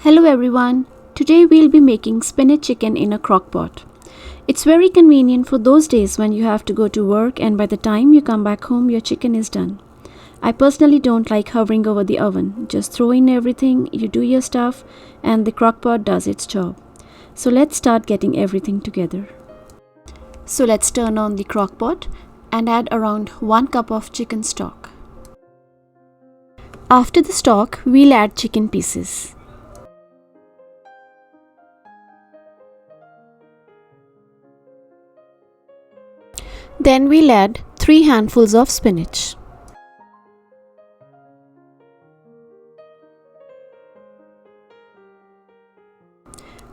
Hello everyone, today we'll be making spinach chicken in a crock pot. It's very convenient for those days when you have to go to work and by the time you come back home your chicken is done. I personally don't like hovering over the oven. Just throw in everything, you do your stuff and the crock pot does its job. So let's start getting everything together. So let's turn on the crock pot and add around 1 cup of chicken stock. After the stock, we'll add chicken pieces. Then we'll add 3 handfuls of spinach.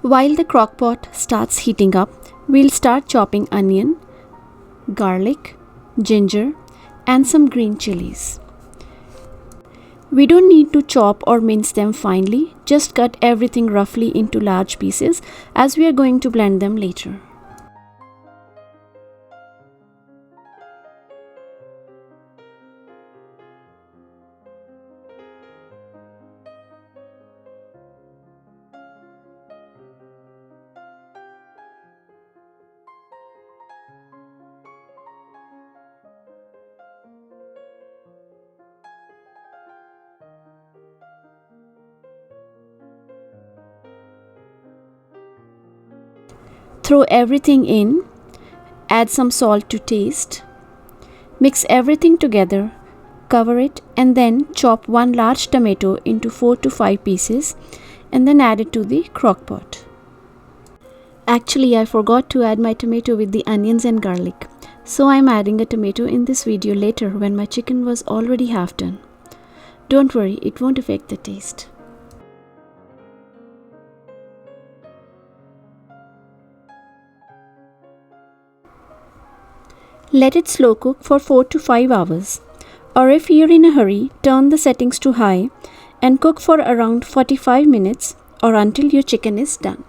While the crock pot starts heating up, we'll start chopping onion, garlic, ginger, and some green chilies. We don't need to chop or mince them finely, just cut everything roughly into large pieces as we are going to blend them later. Throw everything in, add some salt to taste, mix everything together, cover it and then chop 1 large tomato into 4 to 5 pieces and then add it to the crock pot. Actually, I forgot to add my tomato with the onions and garlic, so I am adding a tomato in this video later when my chicken was already half done. Don't worry, it won't affect the taste. Let it slow cook for 4 to 5 hours, or if you're in a hurry, turn the settings to high and cook for around 45 minutes or until your chicken is done.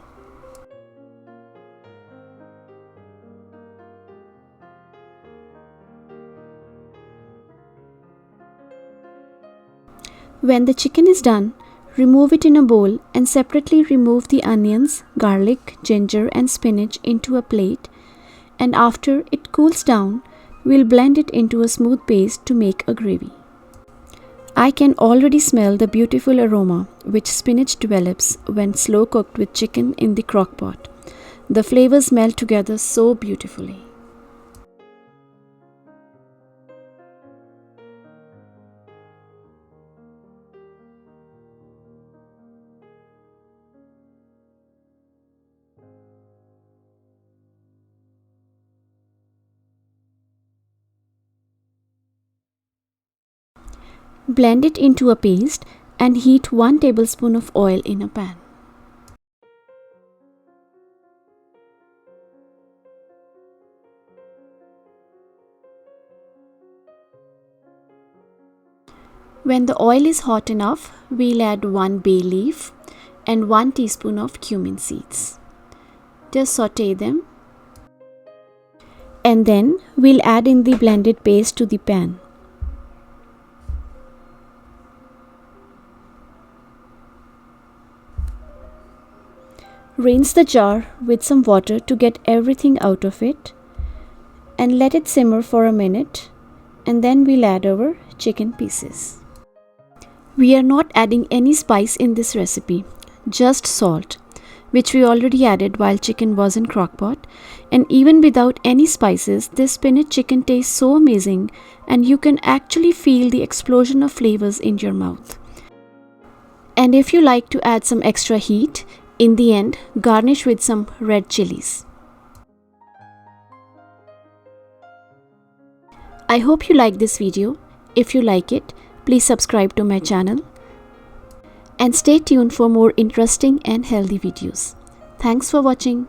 When the chicken is done, remove it in a bowl and separately remove the onions, garlic, ginger and spinach into a plate. And after it cools down, we'll blend it into a smooth paste to make a gravy. I can already smell the beautiful aroma which spinach develops when slow cooked with chicken in the crock pot. The flavors melt together so beautifully. Blend it into a paste and heat 1 tablespoon of oil in a pan. When the oil is hot enough, we'll add 1 bay leaf and 1 teaspoon of cumin seeds. Just saute them. And then we'll add in the blended paste to the pan. Rinse the jar with some water to get everything out of it and let it simmer for a minute and then we'll add our chicken pieces. We are not adding any spice in this recipe, just salt, which we already added while chicken was in crockpot, and even without any spices, this spinach chicken tastes so amazing and you can actually feel the explosion of flavors in your mouth. And if you like to add some extra heat, in the end, garnish with some red chilies. I hope you like this video. If you like it, please subscribe to my channel and stay tuned for more interesting and healthy videos. Thanks for watching.